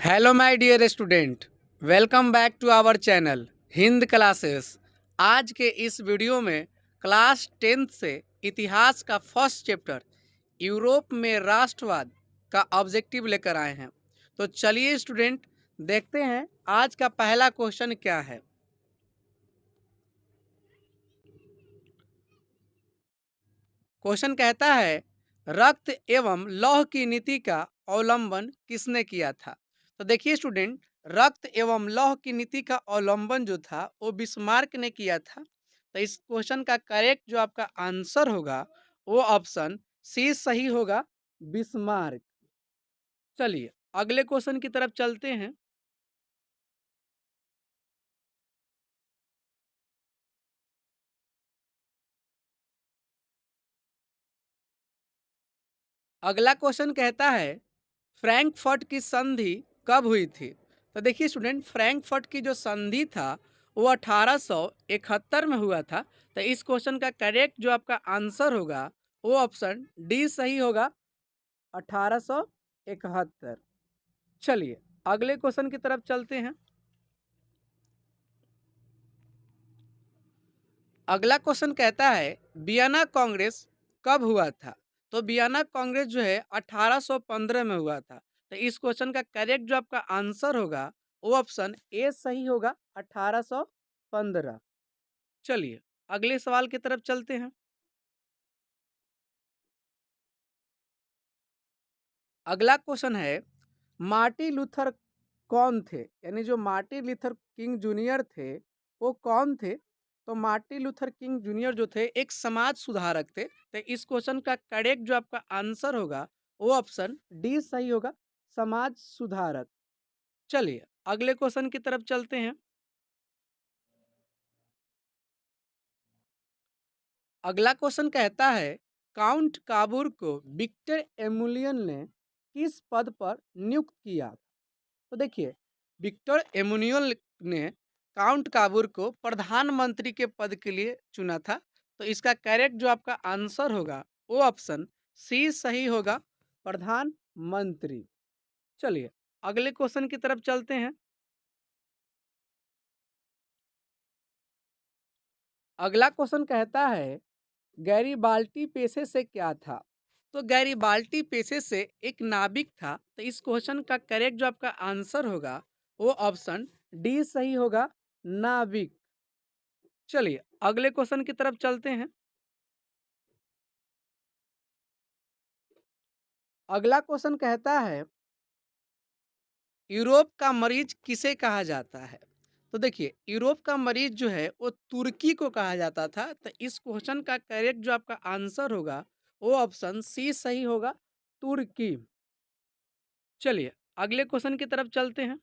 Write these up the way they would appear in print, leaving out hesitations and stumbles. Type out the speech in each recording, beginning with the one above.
Hello my dear student, welcome back to our channel Hind classes. आज के इस video में क्लास 10th से इतिहास का फर्स्ट चैप्टर यूरोप में राष्ट्रवाद का ऑब्जेक्टिव लेकर आए हैं। तो चलिए स्टूडेंट, देखते हैं आज का पहला क्वेश्चन क्या है। क्वेश्चन कहता है, रक्त एवं लौह की नीति का अवलंबन किसने किया था। तो देखिए स्टूडेंट, रक्त एवं लौह की नीति का अवलंबन जो था वो बिस्मार्क ने किया था। तो इस क्वेश्चन का करेक्ट जो आपका आंसर होगा वो ऑप्शन सी सही होगा, बिस्मार्क। चलिए अगले क्वेश्चन की तरफ चलते हैं। अगला क्वेश्चन कहता है, फ्रैंकफर्ट की संधि कब हुई थी। तो देखिए स्टूडेंट, फ्रैंकफर्ट की जो संधि था वो 1871 में हुआ था। तो इस क्वेश्चन का करेक्ट जो आपका आंसर होगा वो ऑप्शन डी सही होगा, 1871। चलिए अगले क्वेश्चन की तरफ चलते हैं। अगला क्वेश्चन कहता है, वियना कांग्रेस कब हुआ था। तो वियना कांग्रेस जो है 1815 में हुआ था। तो इस क्वेश्चन का करेक्ट जो आपका आंसर होगा वो ऑप्शन ए सही होगा, 1815। चलिए अगले सवाल की तरफ चलते हैं। अगला क्वेश्चन है, मार्टिन लूथर कौन थे, यानी जो मार्टिन लूथर किंग जूनियर थे वो कौन थे। तो मार्टिन लूथर किंग जूनियर जो थे एक समाज सुधारक थे। तो इस क्वेश्चन का करेक्ट जो आपका आंसर होगा वो ऑप्शन डी सही होगा, समाज सुधारक। चलिए अगले क्वेश्चन की तरफ चलते हैं। अगला क्वेश्चन कहता है, काउंट काबूर को विक्टर एमुलियन ने किस पद पर नियुक्त किया। तो देखिए, विक्टर एमुनियल ने काउंट काबूर को प्रधानमंत्री के पद के लिए चुना था। तो इसका करेक्ट जो आपका आंसर होगा वो ऑप्शन सी सही होगा, प्रधानमंत्री। चलिए अगले क्वेश्चन की तरफ चलते हैं। अगला क्वेश्चन कहता है, गैरीबाल्टी पेशे से क्या था। तो गैरीबाल्टी पेशे से एक नाविक था। तो इस क्वेश्चन का करेक्ट जो आपका आंसर होगा वो ऑप्शन डी सही होगा, नाविक। चलिए अगले क्वेश्चन की तरफ चलते हैं। अगला क्वेश्चन कहता है, यूरोप का मरीज किसे कहा जाता है। तो देखिए, यूरोप का मरीज जो है वो तुर्की को कहा जाता था। तो इस क्वेश्चन का करेक्ट जो आपका आंसर होगा वो ऑप्शन सी सही होगा, तुर्की। चलिए अगले क्वेश्चन की तरफ चलते हैं।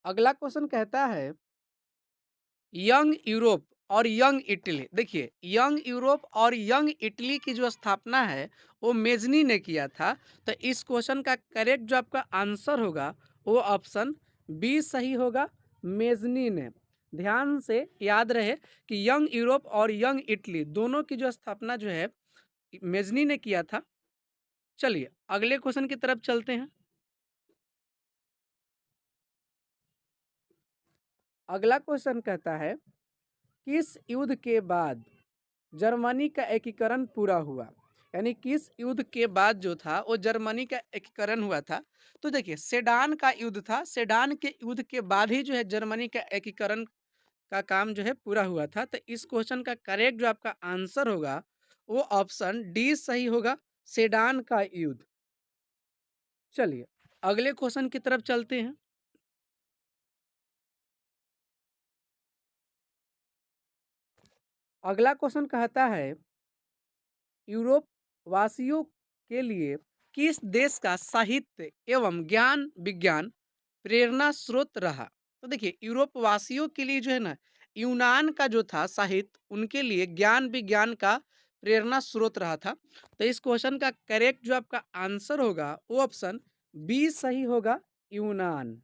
अगला क्वेश्चन कहता है, यंग यूरोप और यंग इटली। देखिए, यंग यूरोप और यंग इटली की जो स्थापना है वो मेजनी ने किया था। तो इस क्वेश्चन का करेक्ट जो आपका आंसर होगा वो ऑप्शन बी सही होगा, मेजनी ने। ध्यान से याद रहे कि यंग यूरोप और यंग इटली दोनों की जो स्थापना जो है मेजनी ने किया था। चलिए अगले क्वेश्चन की तरफ चलते हैं। अगला क्वेश्चन कहता है, किस युद्ध के बाद जर्मनी का एकीकरण पूरा हुआ। यानी किस युद्ध के बाद जो था वो जर्मनी का एकीकरण हुआ था। तो देखिए, सेडान का युद्ध था। सेडान के युद्ध के बाद ही जो है जर्मनी का एकीकरण का काम जो है पूरा हुआ था। तो इस क्वेश्चन का करेक्ट जो आपका आंसर होगा वो ऑप्शन डी सही होगा, सेडान का युद्ध। चलिए अगले क्वेश्चन की तरफ चलते हैं। अगला क्वेश्चन कहता है, यूरोप वासियों के लिए किस देश का साहित्य एवं ज्ञान विज्ञान प्रेरणा स्रोत रहा। तो देखिए, यूरोप वासियों के लिए जो है ना, यूनान का जो था साहित्य उनके लिए ज्ञान विज्ञान का प्रेरणा स्रोत रहा था। तो इस क्वेश्चन का करेक्ट जो आपका आंसर होगा वो ऑप्शन बी सही होगा, यूनान।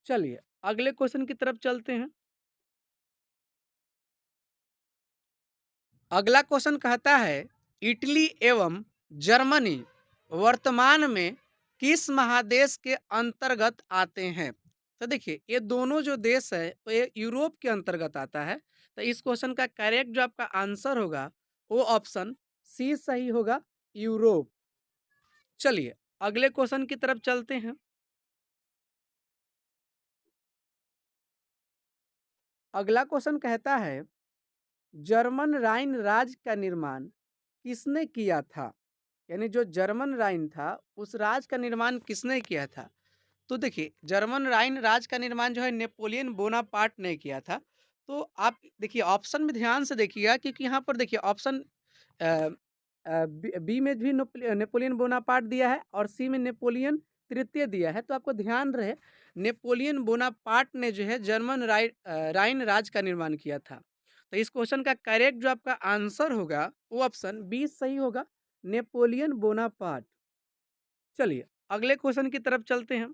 चलिए अगले क्वेश्चन की तरफ चलते हैं। अगला क्वेश्चन कहता है, इटली एवं जर्मनी वर्तमान में किस महादेश के अंतर्गत आते हैं? तो देखिए ये दोनों जो देश है ये यूरोप के अंतर्गत आता है। तो इस क्वेश्चन का करेक्ट जो आपका आंसर होगा वो ऑप्शन सी सही होगा, यूरोप। चलिए अगले क्वेश्चन की तरफ चलते हैं। अगला क्वेश्चन कहता है जर्मन राइन राज्य का निर्माण किसने किया था? यानी जो जर्मन राइन था उस राज्य का निर्माण किसने किया था? तो देखिए जर्मन राइन राज्य का निर्माण जो है नेपोलियन बोनापार्ट ने किया था। तो आप देखिए ऑप्शन में ध्यान से देखिएगा क्योंकि यहाँ पर देखिए ऑप्शन बी बी में भी नेपोलियन बोनापार्ट दिया है और सी में नेपोलियन तृतीय दिया है। तो आपको ध्यान रहे नेपोलियन बोनापार्ट ने जो है जर्मन राइन राज्य का निर्माण किया था। तो इस क्वेश्चन का करेक्ट जो आपका आंसर होगा वो ऑप्शन बी सही होगा, नेपोलियन बोनापार्ट। चलिए अगले क्वेश्चन की तरफ चलते हैं।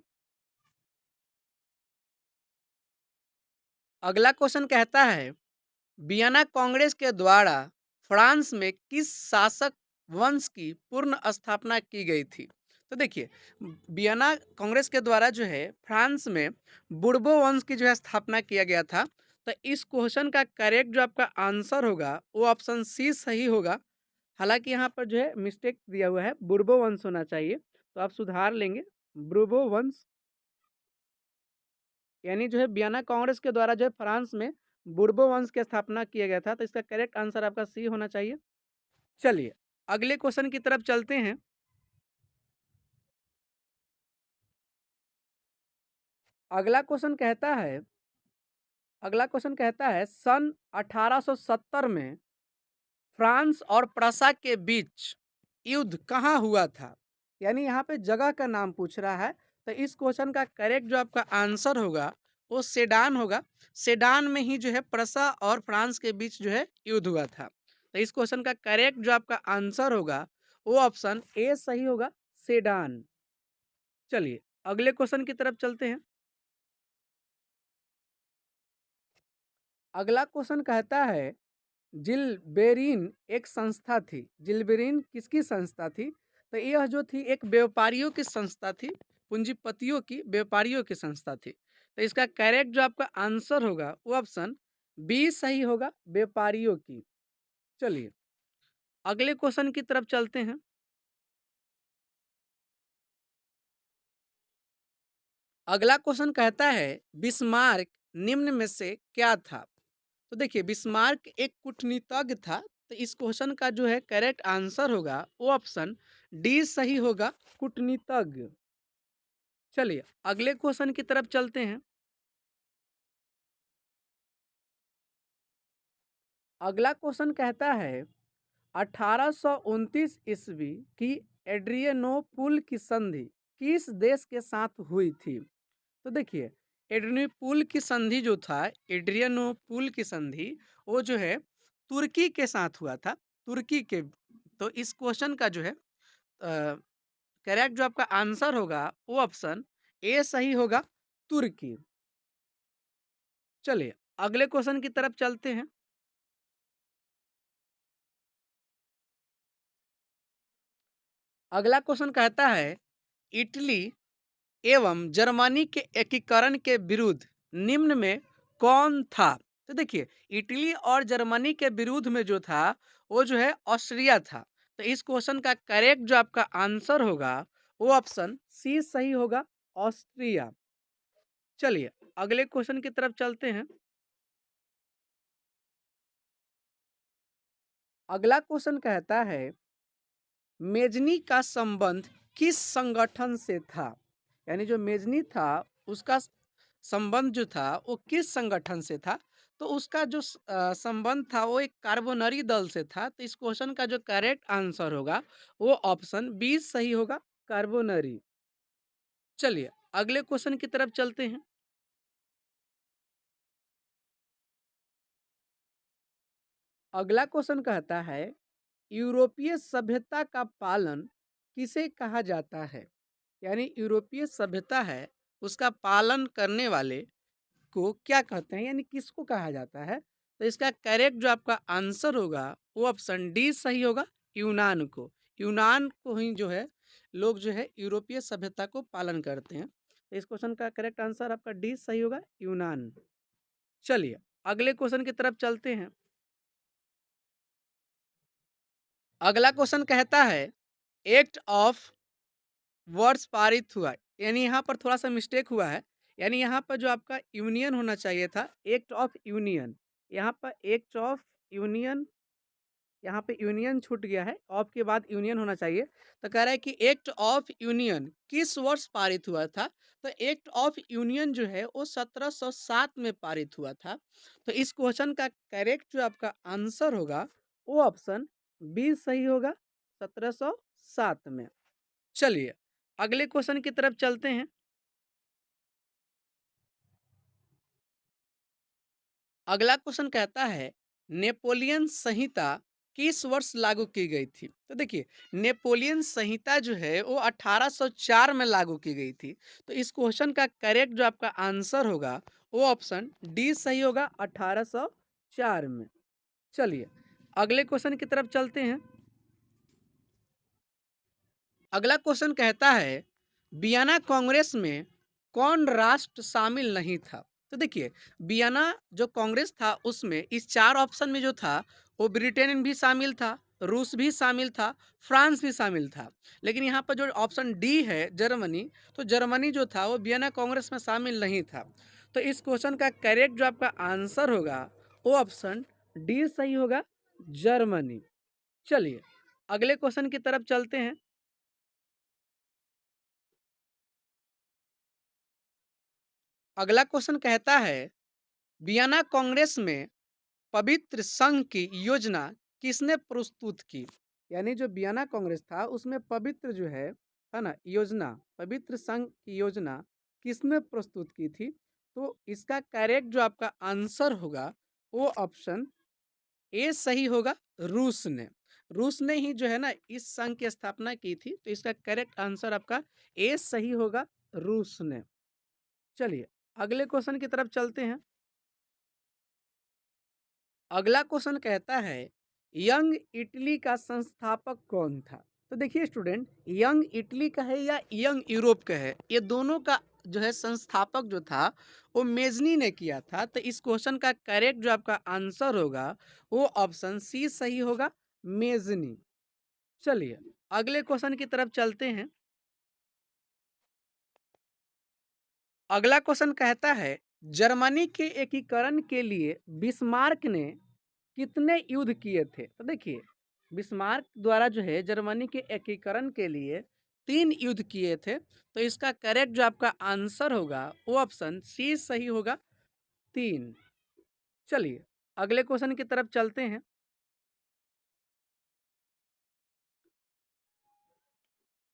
अगला क्वेश्चन कहता है वियना कांग्रेस के द्वारा फ्रांस में किस शासक वंश की पूर्ण स्थापना की गई थी? तो देखिए वियना कांग्रेस के द्वारा जो है फ्रांस में बुर्बो वंश की जो है स्थापना किया गया था। तो इस क्वेश्चन का करेक्ट जो आपका आंसर होगा वो ऑप्शन सी सही होगा। हालांकि यहाँ पर जो है मिस्टेक दिया हुआ है, बुर्बो वंश होना चाहिए, तो आप सुधार लेंगे बुर्बो वंश। यानी जो है वियना कांग्रेस के द्वारा जो है फ्रांस में बुर्बो वंश की स्थापना किया गया था। तो इसका करेक्ट आंसर आपका सी होना चाहिए। चलिए अगले क्वेश्चन की तरफ चलते हैं। अगला क्वेश्चन कहता है सन 1870 में फ्रांस और प्रसा के बीच युद्ध कहाँ हुआ था? यानी यहाँ पे जगह का नाम पूछ रहा है। तो इस क्वेश्चन का करेक्ट जो आपका आंसर होगा वो सेडान होगा। सेडान में ही जो है प्रसा और फ्रांस के बीच जो है युद्ध हुआ था। तो इस क्वेश्चन का करेक्ट जो आपका आंसर होगा वो ऑप्शन ए सही होगा, सेडान। चलिए अगले क्वेश्चन की तरफ चलते हैं। अगला क्वेश्चन कहता है जिलबेरीन एक संस्था थी। जिलबेरीन किसकी संस्था थी? तो यह जो थी एक व्यापारियों की संस्था थी, पूंजीपतियों की, व्यापारियों की संस्था थी। तो इसका करेक्ट जो आपका आंसर होगा वो ऑप्शन बी सही होगा, व्यापारियों की। चलिए अगले क्वेश्चन की तरफ चलते हैं। अगला क्वेश्चन कहता है बिस्मार्क निम्न में से क्या था? तो देखिए बिस्मार्क एक कूटनीतिज्ञ था। तो इस क्वेश्चन का जो है करेक्ट आंसर होगा वो ऑप्शन डी सही होगा, कूटनीतिज्ञ। चलिए अगले क्वेश्चन की तरफ चलते हैं। अगला क्वेश्चन कहता है 1829 ईस्वी की एड्रियनोपुल की संधि किस देश के साथ हुई थी? तो देखिए एड्रियनोपुल की संधि जो था, एड्रियनोपुल की संधि वो जो है तुर्की के साथ हुआ था, तुर्की के। तो इस क्वेश्चन का जो है करेक्ट जो आपका आंसर होगा वो ऑप्शन ए सही होगा, तुर्की। चलिए अगले क्वेश्चन की तरफ चलते हैं। अगला क्वेश्चन कहता है इटली एवं जर्मनी के एकीकरण के विरुद्ध निम्न में कौन था? तो देखिए इटली और जर्मनी के विरुद्ध में जो था वो जो है ऑस्ट्रिया था। तो इस क्वेश्चन का करेक्ट जो आपका आंसर होगा वो ऑप्शन सी सही होगा, ऑस्ट्रिया। चलिए अगले क्वेश्चन की तरफ चलते हैं। अगला क्वेश्चन कहता है मेजनी का संबंध किस संगठन से था? यानी जो मेजनी था उसका संबंध जो था वो किस संगठन से था? तो उसका जो संबंध था वो एक कार्बोनरी दल से था। तो इस क्वेश्चन का जो करेक्ट आंसर होगा वो ऑप्शन बी सही होगा, कार्बोनरी। चलिए अगले क्वेश्चन की तरफ चलते हैं। अगला क्वेश्चन कहता है यूरोपीय सभ्यता का पालन किसे कहा जाता है? यानी यूरोपीय सभ्यता है उसका पालन करने वाले को क्या कहते हैं, यानी किसको कहा जाता है? तो इसका करेक्ट जो आपका आंसर होगा वो ऑप्शन डी सही होगा, यूनान को। यूनान को ही जो है लोग जो है यूरोपीय सभ्यता को पालन करते हैं। तो इस क्वेश्चन का करेक्ट आंसर आपका डी सही होगा, यूनान। चलिए अगले क्वेश्चन की तरफ चलते हैं। अगला क्वेश्चन कहता है एक्ट ऑफ वर्ड्स पारित हुआ, यानी यहाँ पर थोड़ा सा मिस्टेक हुआ है। यानी यहाँ पर जो आपका यूनियन होना चाहिए था, एक्ट ऑफ यूनियन, यहाँ पर एक्ट ऑफ यूनियन, यहाँ पे यूनियन छूट गया है, ऑफ के बाद यूनियन होना चाहिए। तो कह रहा है कि एक्ट ऑफ यूनियन किस वर्ष पारित हुआ था। तो एक्ट ऑफ यूनियन जो है वो 1707 में पारित हुआ था। तो इस क्वेश्चन का करेक्ट जो आपका आंसर होगा वो ऑप्शन बी सही होगा, 1707 में। चलिए अगले क्वेश्चन की तरफ चलते हैं। अगला क्वेश्चन कहता है नेपोलियन संहिता किस वर्ष लागू की गई थी। तो देखिए नेपोलियन संहिता जो है वो 1804 में लागू की गई थी। तो इस क्वेश्चन का करेक्ट जो आपका आंसर होगा वो ऑप्शन डी सही होगा, 1804 में। चलिए अगले क्वेश्चन की तरफ चलते हैं। अगला क्वेश्चन कहता है वियना कांग्रेस में कौन राष्ट्र शामिल नहीं था। तो देखिए वियना जो कांग्रेस था उसमें इस चार ऑप्शन में जो था वो ब्रिटेन भी शामिल था, रूस भी शामिल था, फ्रांस भी शामिल था। लेकिन यहाँ पर जो ऑप्शन डी है जर्मनी, तो जर्मनी जो था वो वियना कांग्रेस में शामिल नहीं था। तो इस क्वेश्चन का करेक्ट जो आपका आंसर होगा वो ऑप्शन डी सही होगा, जर्मनी। चलिए अगले क्वेश्चन की तरफ चलते हैं। अगला क्वेश्चन कहता है वियना कांग्रेस में पवित्र संघ की योजना किसने प्रस्तुत की। यानी जो वियना कांग्रेस था उसमें पवित्र जो है ना योजना, पवित्र संघ की योजना किसने प्रस्तुत की थी। तो इसका करेक्ट जो आपका आंसर होगा वो ऑप्शन ए सही होगा, रूस ने। रूस ने ही जो है ना इस संघ की स्थापना की थी। तो इसका करेक्ट आंसर आपका ए सही होगा, रूस ने। चलिए अगले क्वेश्चन की तरफ चलते हैं। अगला क्वेश्चन कहता है यंग इटली का संस्थापक कौन था। तो देखिए स्टूडेंट, यंग इटली का है या यंग यूरोप का है, ये दोनों का जो है संस्थापक जो था वो मेजनी ने किया था। तो इस क्वेश्चन का करेक्ट जो आपका आंसर होगा वो ऑप्शन सी सही होगा, मेजनी। चलिए अगले क्वेश्चन की तरफ चलते हैं। अगला क्वेश्चन कहता है जर्मनी के एकीकरण के लिए बिस्मार्क ने कितने युद्ध किए थे। तो देखिए बिस्मार्क द्वारा जो है जर्मनी के एकीकरण के लिए 3 युद्ध किए थे। तो इसका करेक्ट जो आपका आंसर होगा वो ऑप्शन सी सही होगा, 3। चलिए अगले क्वेश्चन की तरफ चलते हैं।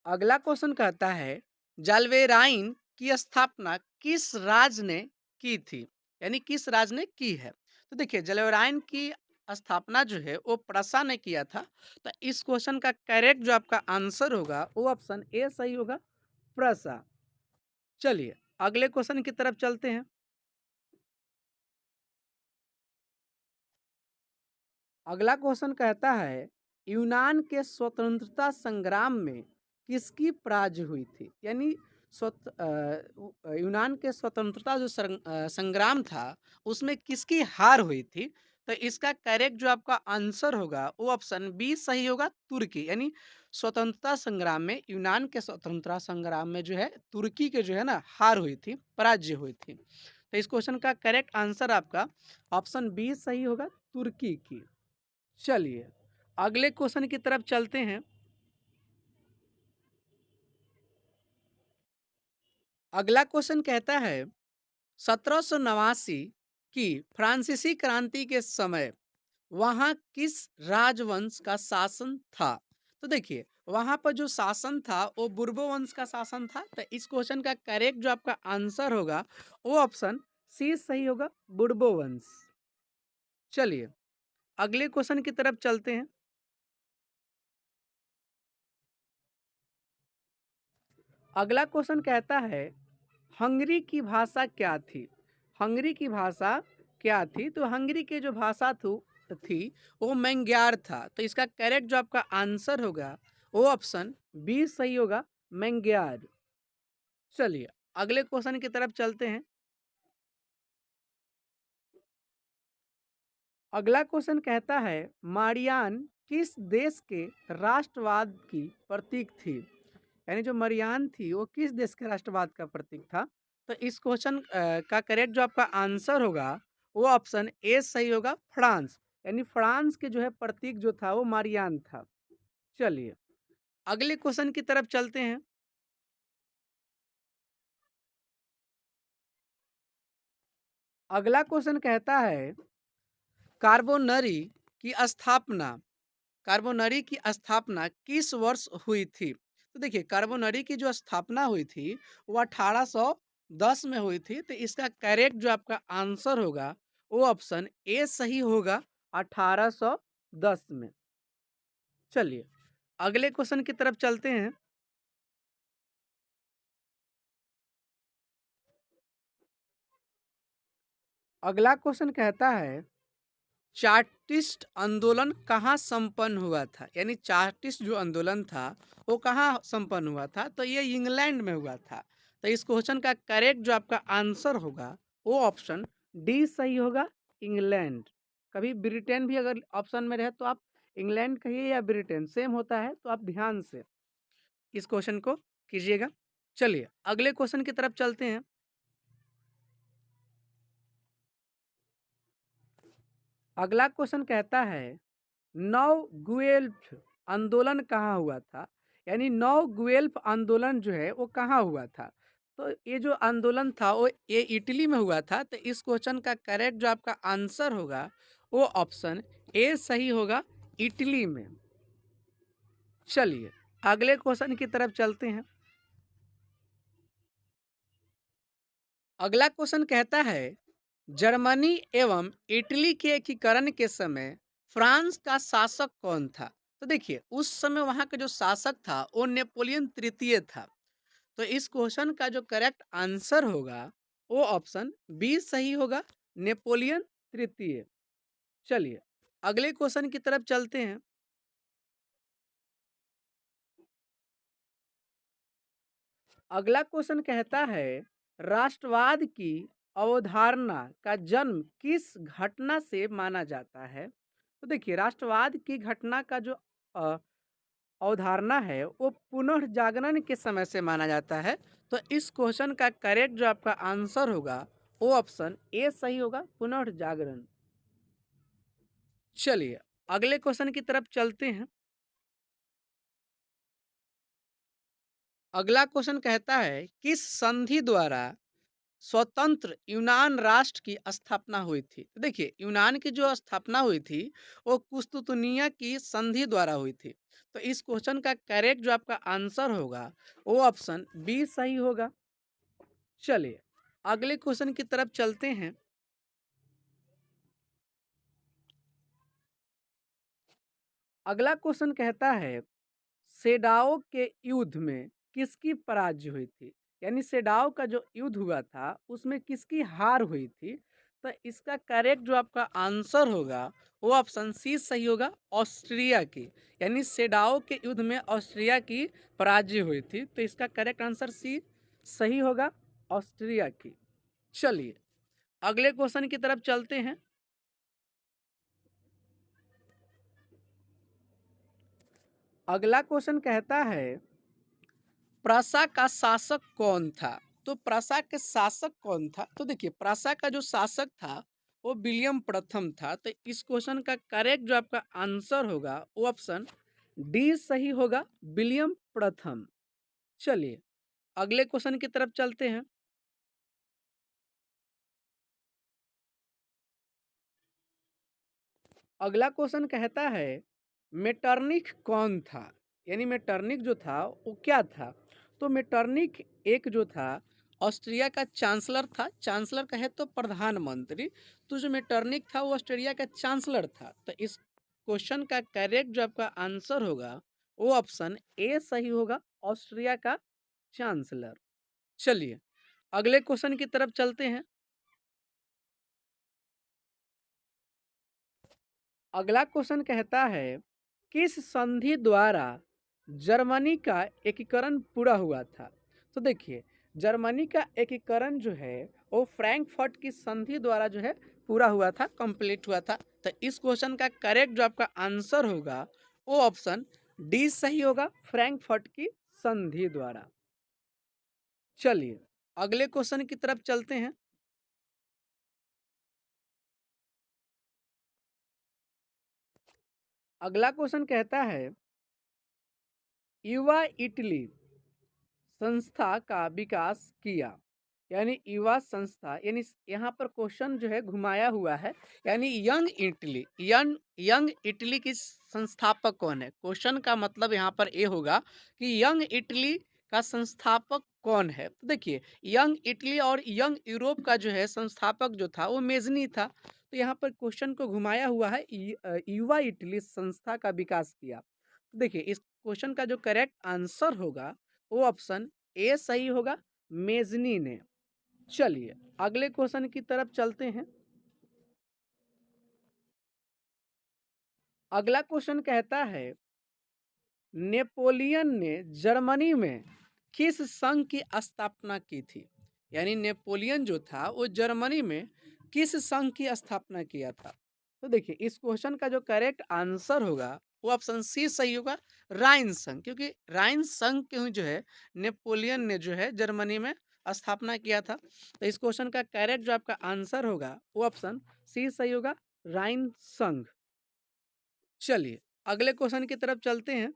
अगला क्वेश्चन कहता है जाल्वेराइन की स्थापना किस राज ने की थी, यानी किस राज ने की है। तो देखिए जाल्वेराइन की स्थापना जो है वो प्रसा ने किया था। तो इस क्वेश्चन का करेक्ट जो आपका आंसर होगा वो ऑप्शन ए सही होगा, प्रसा। चलिए अगले क्वेश्चन की तरफ चलते हैं। अगला क्वेश्चन कहता है यूनान के स्वतंत्रता संग्राम में किसकी पराजय हुई थी। यानी यूनान के स्वतंत्रता जो संग्राम था उसमें किसकी हार हुई थी। तो इसका करेक्ट जो आपका आंसर होगा वो ऑप्शन बी सही होगा, तुर्की। यानी स्वतंत्रता संग्राम में, यूनान के स्वतंत्रता संग्राम में जो है तुर्की के जो है ना हार हुई थी, पराजय हुई थी। तो इस क्वेश्चन का करेक्ट आंसर आपका ऑप्शन बी सही होगा, तुर्की की। चलिए अगले क्वेश्चन की तरफ चलते हैं। अगला क्वेश्चन कहता है 1789 की फ्रांसीसी क्रांति के समय वहां किस राजवंश का शासन था। तो देखिए वहां पर जो शासन था वो बुर्बो वंश का शासन था। तो इस क्वेश्चन का करेक्ट जो आपका आंसर होगा वो ऑप्शन सी सही होगा, बुर्बो वंश। चलिए अगले क्वेश्चन की तरफ चलते हैं। अगला क्वेश्चन कहता है हंगरी की भाषा क्या थी। हंगरी की भाषा क्या थी। तो हंगरी की जो भाषा थी वो मैंग्यार था। तो इसका करेक्ट जो आपका आंसर होगा वो ऑप्शन बी सही होगा, मैंग्यार। चलिए अगले क्वेश्चन की तरफ चलते हैं। अगला क्वेश्चन कहता है मारियान किस देश के राष्ट्रवाद की प्रतीक थी? यानी जो मरियान थी वो किस देश के राष्ट्रवाद का प्रतीक था? तो इस क्वेश्चन का करेक्ट जो आपका आंसर होगा वो ऑप्शन ए सही होगा, फ्रांस। यानी फ्रांस के जो है प्रतीक जो था वो मारियान था। चलिए अगले क्वेश्चन की तरफ चलते हैं। अगला क्वेश्चन कहता है कार्बोनरी की स्थापना कार्बोनरी की स्थापना किस वर्ष हुई थी? तो देखिए कार्बोनरी की जो स्थापना हुई थी वो 1810 में हुई थी। तो इसका करेक्ट जो आपका आंसर होगा वो ऑप्शन ए सही होगा, 1810 में। चलिए अगले क्वेश्चन की तरफ चलते हैं। अगला क्वेश्चन कहता है चार्टिस्ट आंदोलन कहाँ संपन्न हुआ था? यानी चार्टिस्ट जो आंदोलन था वो कहाँ संपन्न हुआ था? तो ये इंग्लैंड में हुआ था। तो इस क्वेश्चन का करेक्ट जो आपका आंसर होगा वो ऑप्शन डी सही होगा, इंग्लैंड। कभी ब्रिटेन भी अगर ऑप्शन में रहे तो आप इंग्लैंड कहिए या ब्रिटेन, सेम होता है, तो आप ध्यान से इस क्वेश्चन को कीजिएगा। चलिए अगले क्वेश्चन की तरफ चलते हैं। अगला क्वेश्चन कहता है नौ गुएल्फ आंदोलन कहाँ हुआ था? यानी नौ गुएल्फ आंदोलन जो है वो कहाँ हुआ था? तो ये जो आंदोलन था वो ये इटली में हुआ था। तो इस क्वेश्चन का करेक्ट जो आपका आंसर होगा वो ऑप्शन ए सही होगा, इटली में। चलिए अगले क्वेश्चन की तरफ चलते हैं। अगला क्वेश्चन कहता है जर्मनी एवं इटली के एकीकरण के समय फ्रांस का शासक कौन था? तो देखिए उस समय वहां का जो शासक था वो नेपोलियन तृतीय था। तो इस क्वेश्चन का जो करेक्ट आंसर होगा वो ऑप्शन बी सही होगा, नेपोलियन तृतीय। चलिए अगले क्वेश्चन की तरफ चलते हैं। अगला क्वेश्चन कहता है राष्ट्रवाद की अवधारणा का जन्म किस घटना से माना जाता है? तो देखिए राष्ट्रवाद की घटना का जो अ, अवधारणा है वो पुनर्जागरण के समय से माना जाता है। तो इस क्वेश्चन का करेक्ट जो आपका आंसर होगा वो ऑप्शन ए सही होगा, पुनर्जागरण। चलिए अगले क्वेश्चन की तरफ चलते हैं। अगला क्वेश्चन कहता है किस संधि द्वारा स्वतंत्र यूनान राष्ट्र की स्थापना हुई थी? तो देखिए यूनान की जो स्थापना हुई थी वो कुस्तुतुनिया की संधि द्वारा हुई थी। तो इस क्वेश्चन का करेक्ट जो आपका आंसर होगा वो ऑप्शन बी सही होगा। चलिए अगले क्वेश्चन की तरफ चलते हैं। अगला क्वेश्चन कहता है सेडाओ के युद्ध में किसकी पराजय हुई थी? यानी सेडाओ का जो युद्ध हुआ था उसमें किसकी हार हुई थी? तो इसका करेक्ट जो आपका आंसर होगा वो ऑप्शन सी सही होगा, ऑस्ट्रिया की। यानी सेडाओ के युद्ध में ऑस्ट्रिया की पराजय हुई थी। तो इसका करेक्ट आंसर सी सही होगा, ऑस्ट्रिया की। चलिए अगले क्वेश्चन की तरफ चलते हैं। अगला क्वेश्चन कहता है प्रसा का शासक कौन था? तो प्रसा के शासक कौन था? तो देखिए प्रसा का जो शासक था वो विलियम प्रथम था। तो इस क्वेश्चन का करेक्ट जो आपका आंसर होगा वो ऑप्शन डी सही होगा, विलियम प्रथम। चलिए अगले क्वेश्चन की तरफ चलते हैं। अगला क्वेश्चन कहता है मेटरनिख कौन था? यानी मेटरनिख जो था वो क्या था? तो मेटरनिख एक जो था ऑस्ट्रिया का चांसलर था। चांसलर कहे तो प्रधानमंत्री। तो जो मेटरनिख था वो ऑस्ट्रिया का चांसलर था। तो इस क्वेश्चन का करेक्ट जो आपका आंसर होगा वो ऑप्शन ए सही होगा, ऑस्ट्रिया का चांसलर। चलिए अगले क्वेश्चन की तरफ चलते हैं। अगला क्वेश्चन कहता है किस संधि द्वारा जर्मनी का एकीकरण पूरा हुआ था? तो देखिए, जर्मनी का एकीकरण जो है वो फ्रैंकफर्ट की संधि द्वारा जो है पूरा हुआ था, कंप्लीट हुआ था। तो इस क्वेश्चन का करेक्ट जो आपका आंसर होगा वो ऑप्शन डी सही होगा, फ्रैंकफर्ट की संधि द्वारा। चलिए अगले क्वेश्चन की तरफ चलते हैं। अगला क्वेश्चन कहता है युवा इटली संस्था का विकास किया। यानी युवा संस्था, यानी यहाँ पर क्वेश्चन जो है घुमाया हुआ है, यानी यंग इटली, यंग इटली की संस्थापक कौन है? क्वेश्चन का मतलब यहाँ पर ये होगा कि यंग इटली का संस्थापक कौन है। तो देखिए, यंग इटली और यंग यूरोप का जो है संस्थापक जो था वो मेजनी था। तो यहाँ पर क्वेश्चन को घुमाया हुआ है, युवा इटली संस्था का विकास किया। तो देखिए, इस क्वेश्चन का जो करेक्ट आंसर होगा वो ऑप्शन ए सही होगा, मेजनी ने। चलिए अगले क्वेश्चन की तरफ चलते हैं। अगला क्वेश्चन कहता है नेपोलियन ने जर्मनी में किस संघ की स्थापना की थी? यानी नेपोलियन जो था वो जर्मनी में किस संघ की स्थापना किया था? तो देखिए, इस क्वेश्चन का जो करेक्ट आंसर होगा वो ऑप्शन सी सही होगा, राइन संघ। क्योंकि राइन संघ के जो है नेपोलियन ने जो है जर्मनी में स्थापना किया था। तो इस क्वेश्चन का करेक्ट जो आपका आंसर होगा वो ऑप्शन सी सही होगा, राइन संघ। चलिए अगले क्वेश्चन की तरफ चलते हैं।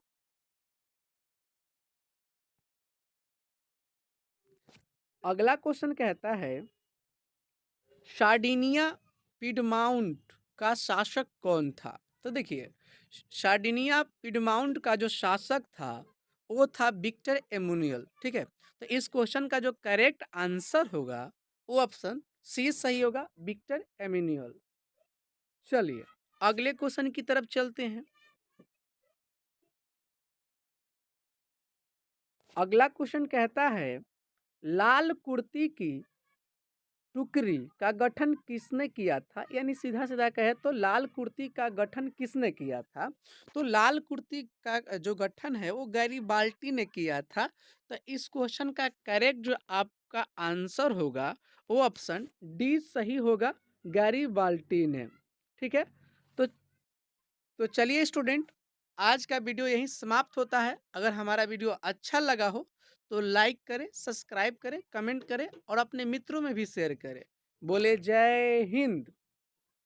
अगला क्वेश्चन कहता है सार्डिनिया पिडमाउंट का शासक कौन था? तो देखिए, सार्डिनिया पिडमाउंट का जो शासक था वो था विक्टर एमुनियल। ठीक है, तो इस क्वेश्चन का जो करेक्ट आंसर होगा वो ऑप्शन सी सही होगा, विक्टर एमुनियल। चलिए अगले क्वेश्चन की तरफ चलते हैं। अगला क्वेश्चन कहता है लाल कुर्ती की टुकड़ी का गठन किसने किया था? यानी सीधा सीधा कहे तो लाल कुर्ती का गठन किसने किया था? तो लाल कुर्ती का जो गठन है वो गैरीबाल्टी ने किया था। तो इस क्वेश्चन का करेक्ट जो आपका आंसर होगा वो ऑप्शन डी सही होगा, गैरीबाल्टी ने। ठीक है, तो चलिए स्टूडेंट, आज का वीडियो यहीं समाप्त होता है। अगर हमारा वीडियो अच्छा लगा हो तो लाइक करें, सब्सक्राइब करें, कमेंट करें और अपने मित्रों में भी शेयर करें। बोले जय हिंद।